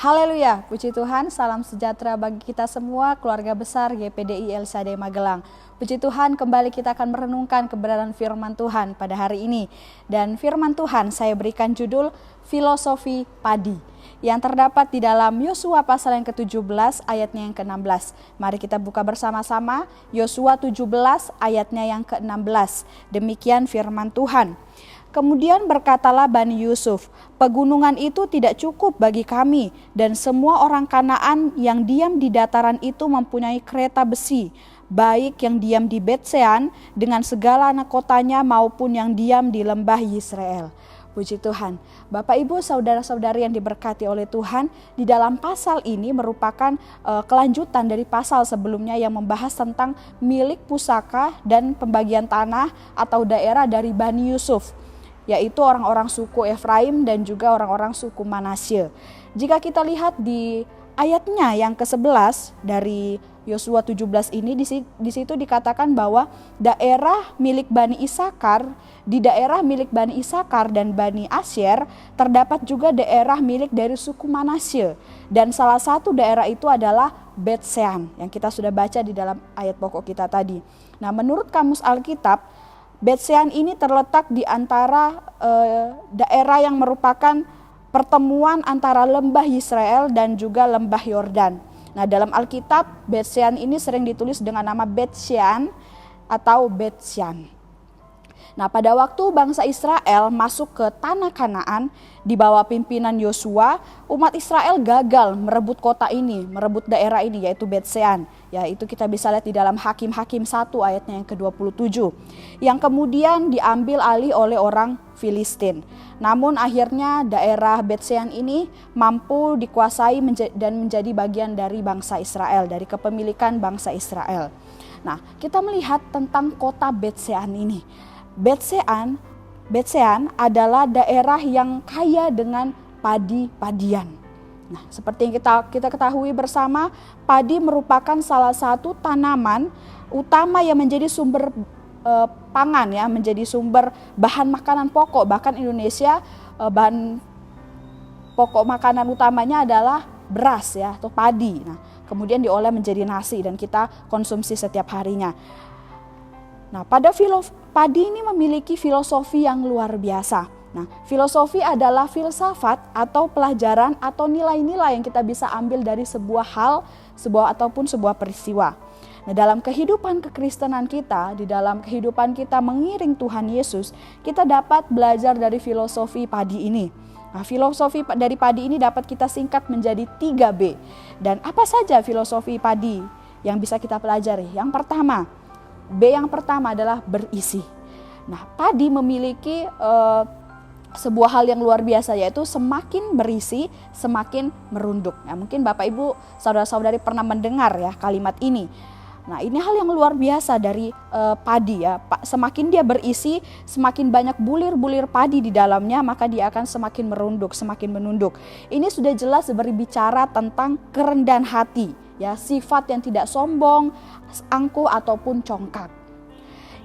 Haleluya, puji Tuhan, salam sejahtera bagi kita semua, keluarga besar GPDI LSAD Magelang. Puji Tuhan, kembali kita akan merenungkan kebenaran firman Tuhan pada hari ini. Dan firman Tuhan saya berikan judul Filosofi Padi, yang terdapat di dalam Yosua pasal yang ke-17 ayatnya yang ke-16. Mari kita buka bersama-sama Yosua 17 ayatnya yang ke-16. Demikian firman Tuhan. Kemudian berkatalah Bani Yusuf, pegunungan itu tidak cukup bagi kami, dan semua orang Kanaan yang diam di dataran itu mempunyai kereta besi, baik yang diam di Bet-Sean dengan segala anak kotanya maupun yang diam di lembah Yisrael. Puji Tuhan. Bapak Ibu saudara-saudari yang diberkati oleh Tuhan, di dalam pasal ini merupakan kelanjutan dari pasal sebelumnya yang membahas tentang milik pusaka dan pembagian tanah atau daerah dari Bani Yusuf, yaitu orang-orang suku Efraim dan juga orang-orang suku Manasye. Jika kita lihat di ayatnya yang ke-11 dari Yosua 17 ini, di situ dikatakan bahwa daerah milik Bani Isakar, di daerah milik Bani Isakar dan Bani Asyer terdapat juga daerah milik dari suku Manasye, dan salah satu daerah itu adalah Bet-Sean yang kita sudah baca di dalam ayat pokok kita tadi. Nah, menurut Kamus Alkitab, Bet-Sean ini terletak di antara daerah yang merupakan pertemuan antara lembah Yisrael dan juga lembah Yordan. Nah, dalam Alkitab Bet-Sean ini sering ditulis dengan nama Bet-Shean atau Bet-Shan. Nah, pada waktu bangsa Israel masuk ke tanah Kanaan di bawah pimpinan Yosua, umat Israel gagal merebut kota ini, merebut daerah ini, yaitu Bet-Sean. Ya, itu kita bisa lihat di dalam Hakim-Hakim 1 ayatnya yang ke-27. Yang kemudian diambil alih oleh orang Filistin. Namun akhirnya daerah Bet-Sean ini mampu dikuasai dan menjadi bagian dari bangsa Israel, dari kepemilikan bangsa Israel. Nah, kita melihat tentang kota Bet-Sean ini. Bet-Sean adalah daerah yang kaya dengan padi-padian. Nah, seperti yang kita ketahui bersama, padi merupakan salah satu tanaman utama yang menjadi sumber pangan, ya, menjadi sumber bahan makanan pokok. Bahkan Indonesia bahan pokok makanan utamanya adalah beras, ya, atau padi. Nah, kemudian diolah menjadi nasi dan kita konsumsi setiap harinya. Nah, padi ini memiliki filosofi yang luar biasa. Nah, filosofi adalah filsafat atau pelajaran atau nilai-nilai yang kita bisa ambil dari sebuah hal, sebuah peristiwa. Nah, dalam kehidupan kekristenan kita, di dalam kehidupan kita mengiring Tuhan Yesus, kita dapat belajar dari filosofi padi ini. Nah, filosofi dari padi ini dapat kita singkat menjadi 3B. Dan apa saja filosofi padi yang bisa kita pelajari? Yang pertama, B yang pertama adalah berisi. Nah, padi memiliki sebuah hal yang luar biasa, yaitu semakin berisi, semakin merunduk. Nah, mungkin Bapak Ibu, saudara-saudari pernah mendengar ya kalimat ini. Nah, ini hal yang luar biasa dari padi, ya. Semakin dia berisi, semakin banyak bulir-bulir padi di dalamnya, maka dia akan semakin merunduk, semakin menunduk. Ini sudah jelas berbicara tentang kerendahan hati, ya, sifat yang tidak sombong, angkuh ataupun congkak.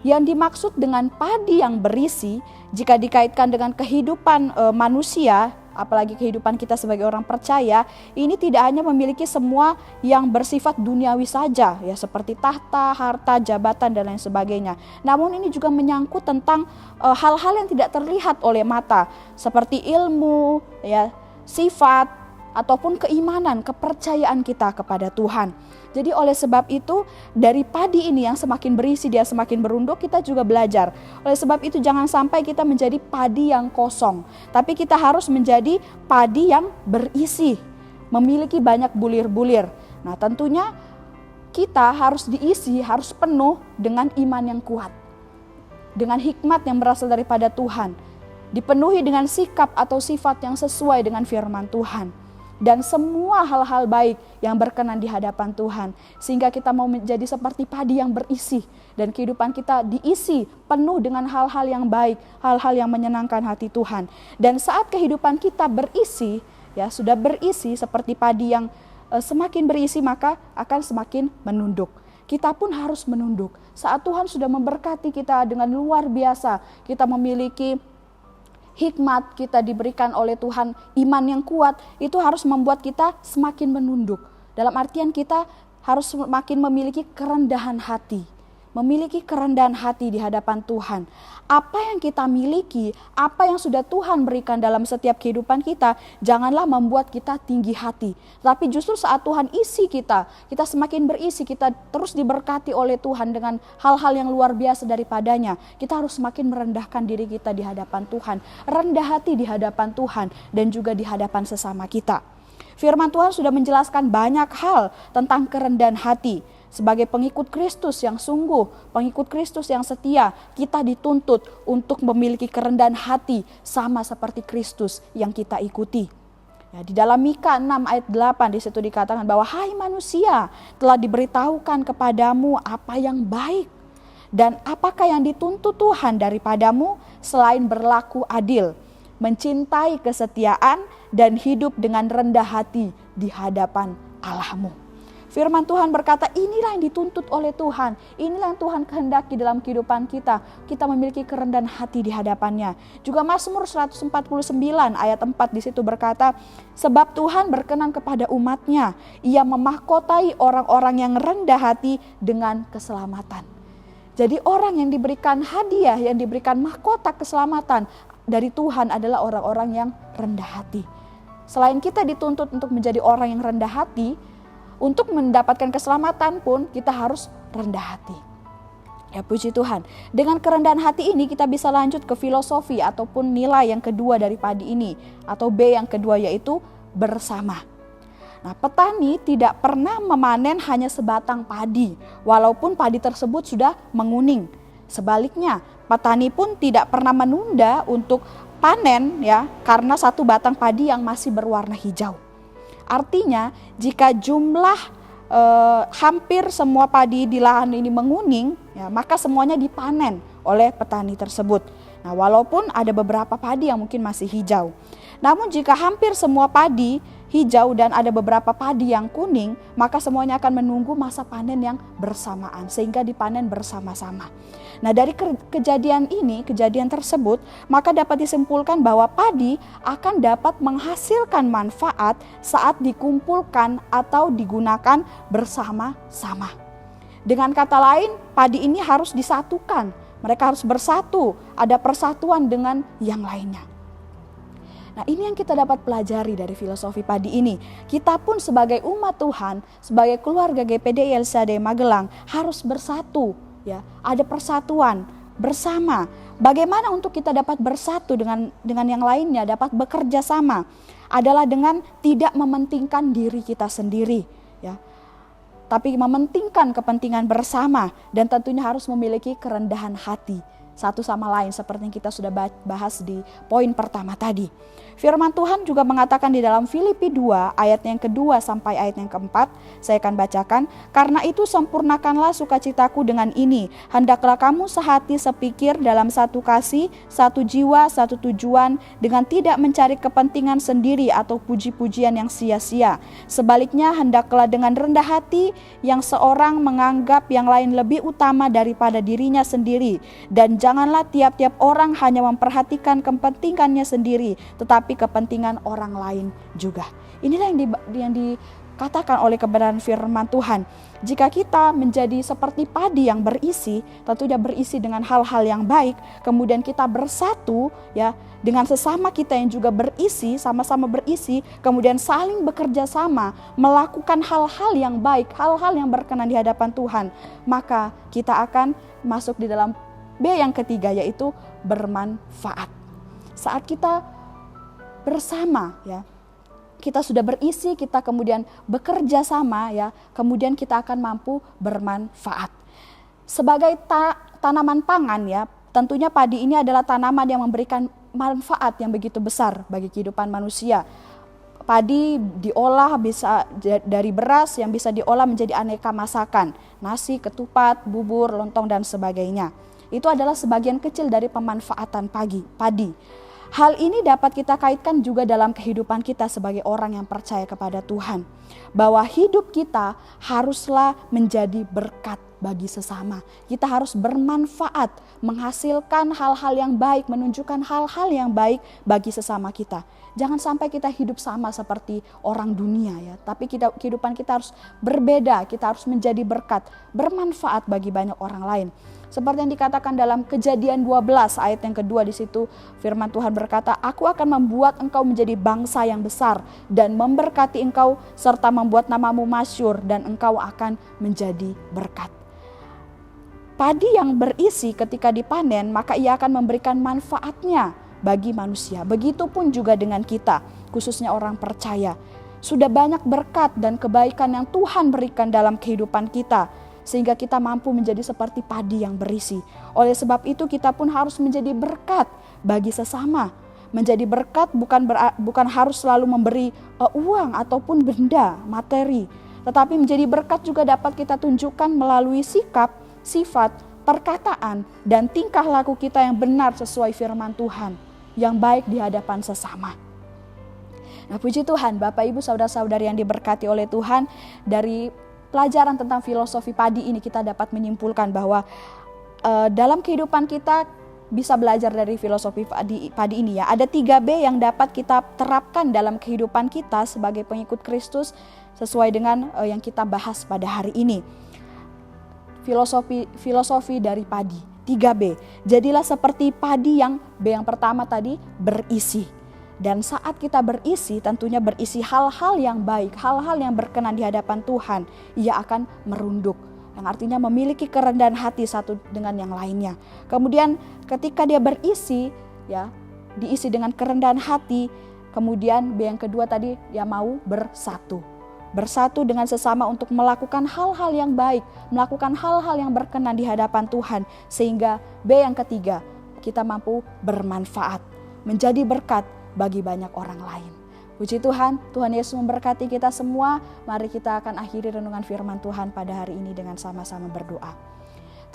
Yang dimaksud dengan padi yang berisi, jika dikaitkan dengan kehidupan manusia, apalagi kehidupan kita sebagai orang percaya, ini tidak hanya memiliki semua yang bersifat duniawi saja, ya, seperti tahta, harta, jabatan dan lain sebagainya. Namun ini juga menyangkut tentang hal-hal yang tidak terlihat oleh mata, seperti ilmu, ya, sifat ataupun keimanan, kepercayaan kita kepada Tuhan. Jadi oleh sebab itu, dari padi ini yang semakin berisi, dia semakin berunduk, kita juga belajar. Oleh sebab itu jangan sampai kita menjadi padi yang kosong, tapi kita harus menjadi padi yang berisi, memiliki banyak bulir-bulir. Nah, tentunya kita harus diisi, harus penuh dengan iman yang kuat, dengan hikmat yang berasal daripada Tuhan, dipenuhi dengan sikap atau sifat yang sesuai dengan firman Tuhan, dan semua hal-hal baik yang berkenan di hadapan Tuhan, sehingga kita mau menjadi seperti padi yang berisi, dan kehidupan kita diisi penuh dengan hal-hal yang baik, hal-hal yang menyenangkan hati Tuhan. Dan saat kehidupan kita berisi, ya, sudah berisi seperti padi yang semakin berisi, maka akan semakin menunduk. Kita pun harus menunduk. Saat Tuhan sudah memberkati kita dengan luar biasa, kita memiliki hikmat, kita diberikan oleh Tuhan iman yang kuat, itu harus membuat kita semakin menunduk. Dalam artian kita harus semakin memiliki kerendahan hati. Memiliki kerendahan hati di hadapan Tuhan. Apa yang kita miliki, apa yang sudah Tuhan berikan dalam setiap kehidupan kita, janganlah membuat kita tinggi hati. Tapi justru saat Tuhan isi kita semakin berisi, kita terus diberkati oleh Tuhan dengan hal-hal yang luar biasa daripadanya. Kita harus semakin merendahkan diri kita di hadapan Tuhan. Rendah hati di hadapan Tuhan dan juga di hadapan sesama kita. Firman Tuhan sudah menjelaskan banyak hal tentang kerendahan hati. Sebagai pengikut Kristus yang sungguh, pengikut Kristus yang setia, kita dituntut untuk memiliki kerendahan hati sama seperti Kristus yang kita ikuti. Ya, di dalam Mika 6 ayat 8 di situ dikatakan bahwa hai manusia, telah diberitahukan kepadamu apa yang baik. Dan apakah yang dituntut Tuhan daripadamu selain berlaku adil, mencintai kesetiaan dan hidup dengan rendah hati di hadapan Allahmu. Firman Tuhan berkata, inilah yang dituntut oleh Tuhan. Inilah yang Tuhan kehendaki dalam kehidupan kita. Kita memiliki kerendahan hati di hadapannya. Juga Mazmur 149 ayat 4 di situ berkata, sebab Tuhan berkenan kepada umatnya. Ia memahkotai orang-orang yang rendah hati dengan keselamatan. Jadi orang yang diberikan hadiah, yang diberikan mahkota keselamatan dari Tuhan adalah orang-orang yang rendah hati. Selain kita dituntut untuk menjadi orang yang rendah hati, untuk mendapatkan keselamatan pun kita harus rendah hati. Ya puji Tuhan. Dengan kerendahan hati ini kita bisa lanjut ke filosofi ataupun nilai yang kedua dari padi ini. Atau B yang kedua yaitu bersama. Nah, petani tidak pernah memanen hanya sebatang padi. Walaupun padi tersebut sudah menguning. Sebaliknya, petani pun tidak pernah menunda untuk panen ya karena satu batang padi yang masih berwarna hijau. Artinya jika jumlah hampir semua padi di lahan ini menguning, ya, maka semuanya dipanen oleh petani tersebut. Nah, walaupun ada beberapa padi yang mungkin masih hijau. Namun jika hampir semua padi hijau dan ada beberapa padi yang kuning, maka semuanya akan menunggu masa panen yang bersamaan sehingga dipanen bersama-sama. Nah, dari kejadian tersebut, maka dapat disimpulkan bahwa padi akan dapat menghasilkan manfaat saat dikumpulkan atau digunakan bersama-sama. Dengan kata lain, padi ini harus disatukan. Mereka harus bersatu, ada persatuan dengan yang lainnya. Nah, ini yang kita dapat pelajari dari filosofi padi ini. Kita pun sebagai umat Tuhan, sebagai keluarga GPDI LCAD Magelang harus bersatu, ya. Ada persatuan bersama. Bagaimana untuk kita dapat bersatu dengan yang lainnya, dapat bekerja sama? Adalah dengan tidak mementingkan diri kita sendiri, ya. Tapi mementingkan kepentingan bersama dan tentunya harus memiliki kerendahan hati satu sama lain seperti yang kita sudah bahas di poin pertama tadi. Firman Tuhan juga mengatakan di dalam Filipi 2 ayat yang kedua sampai ayat yang keempat, saya akan bacakan. Karena itu sempurnakanlah sukacitaku dengan ini, hendaklah kamu sehati sepikir dalam satu kasih, satu jiwa, satu tujuan, dengan tidak mencari kepentingan sendiri atau puji-pujian yang sia-sia. Sebaliknya hendaklah dengan rendah hati yang seorang menganggap yang lain lebih utama daripada dirinya sendiri, dan janganlah tiap-tiap orang hanya memperhatikan kepentingannya sendiri, tetapi kepentingan orang lain juga. Inilah yang dikatakan oleh kebenaran firman Tuhan. Jika kita menjadi seperti padi yang berisi, tentunya berisi dengan hal-hal yang baik, kemudian kita bersatu ya dengan sesama kita yang juga berisi, sama-sama berisi, kemudian saling bekerja sama, melakukan hal-hal yang baik, hal-hal yang berkenan di hadapan Tuhan, maka kita akan masuk di dalam B yang ketiga, yaitu bermanfaat. Saat kita bersama ya, kita sudah berisi, kita kemudian bekerja sama ya, kemudian kita akan mampu bermanfaat. Sebagai tanaman pangan ya, tentunya padi ini adalah tanaman yang memberikan manfaat yang begitu besar bagi kehidupan manusia. Padi diolah bisa dari beras yang bisa diolah menjadi aneka masakan, nasi, ketupat, bubur, lontong dan sebagainya. Itu adalah sebagian kecil dari pemanfaatan padi. Hal ini dapat kita kaitkan juga dalam kehidupan kita sebagai orang yang percaya kepada Tuhan. Bahwa hidup kita haruslah menjadi berkat bagi sesama. Kita harus bermanfaat, menghasilkan hal-hal yang baik, menunjukkan hal-hal yang baik bagi sesama kita. Jangan sampai kita hidup sama seperti orang dunia ya, tapi kehidupan kita harus berbeda, kita harus menjadi berkat, bermanfaat bagi banyak orang lain. Seperti yang dikatakan dalam Kejadian 12 ayat yang kedua, di situ firman Tuhan berkata, "Aku akan membuat engkau menjadi bangsa yang besar dan memberkati engkau serta membuat namamu masyhur dan engkau akan menjadi berkat." Padi yang berisi ketika dipanen, maka ia akan memberikan manfaatnya bagi manusia. Begitupun juga dengan kita, khususnya orang percaya. Sudah banyak berkat dan kebaikan yang Tuhan berikan dalam kehidupan kita, sehingga kita mampu menjadi seperti padi yang berisi. Oleh sebab itu kita pun harus menjadi berkat bagi sesama. Menjadi berkat bukan harus selalu memberi uang ataupun benda, materi. Tetapi menjadi berkat juga dapat kita tunjukkan melalui sikap, sifat, perkataan, dan tingkah laku kita yang benar sesuai firman Tuhan, yang baik di hadapan sesama. Nah, puji Tuhan, Bapak Ibu saudara-saudari yang diberkati oleh Tuhan, dari pelajaran tentang filosofi padi ini kita dapat menyimpulkan bahwa dalam kehidupan kita bisa belajar dari filosofi padi ini ya. Ada 3B yang dapat kita terapkan dalam kehidupan kita sebagai pengikut Kristus sesuai dengan yang kita bahas pada hari ini. Filosofi dari padi. 3B. Jadilah seperti padi yang B yang pertama tadi, berisi. Dan saat kita berisi, tentunya berisi hal-hal yang baik, hal-hal yang berkenan di hadapan Tuhan, ia akan merunduk. Yang artinya memiliki kerendahan hati satu dengan yang lainnya. Kemudian ketika dia berisi, ya, diisi dengan kerendahan hati, kemudian B yang kedua tadi, dia mau bersatu. Bersatu dengan sesama untuk melakukan hal-hal yang baik, melakukan hal-hal yang berkenan di hadapan Tuhan. Sehingga B yang ketiga, kita mampu bermanfaat, menjadi berkat bagi banyak orang lain. Puji Tuhan, Tuhan Yesus memberkati kita semua. Mari kita akan akhiri renungan firman Tuhan pada hari ini dengan sama-sama berdoa.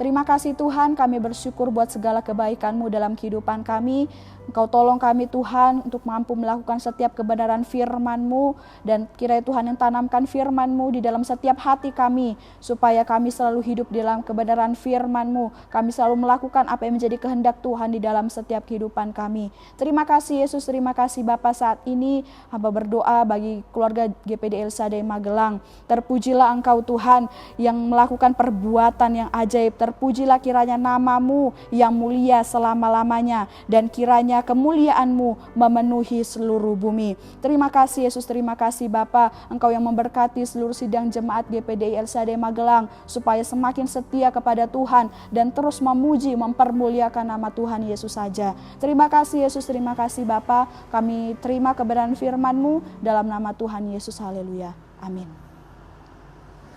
Terima kasih Tuhan, kami bersyukur buat segala kebaikan-Mu dalam kehidupan kami. Engkau tolong kami Tuhan untuk mampu melakukan setiap kebenaran firman-Mu, dan kiranya Tuhan yang tanamkan firman-Mu di dalam setiap hati kami, supaya kami selalu hidup di dalam kebenaran firman-Mu. Kami selalu melakukan apa yang menjadi kehendak Tuhan di dalam setiap kehidupan kami. Terima kasih Yesus, terima kasih Bapa. Saat ini hamba berdoa bagi keluarga GPD El Shaddai Magelang. Terpujilah Engkau Tuhan yang melakukan perbuatan yang ajaib. Terpujilah kiranya nama-Mu yang mulia selama-lamanya, dan kiranya kemuliaan-Mu memenuhi seluruh bumi. Terima kasih Yesus, terima kasih Bapa. Engkau yang memberkati seluruh sidang jemaat GPDI El Shaddai Magelang, supaya semakin setia kepada Tuhan dan terus memuji, mempermuliakan nama Tuhan Yesus saja. Terima kasih Yesus, terima kasih Bapa. Kami terima kebenaran firman-Mu dalam nama Tuhan Yesus. Haleluya. Amin.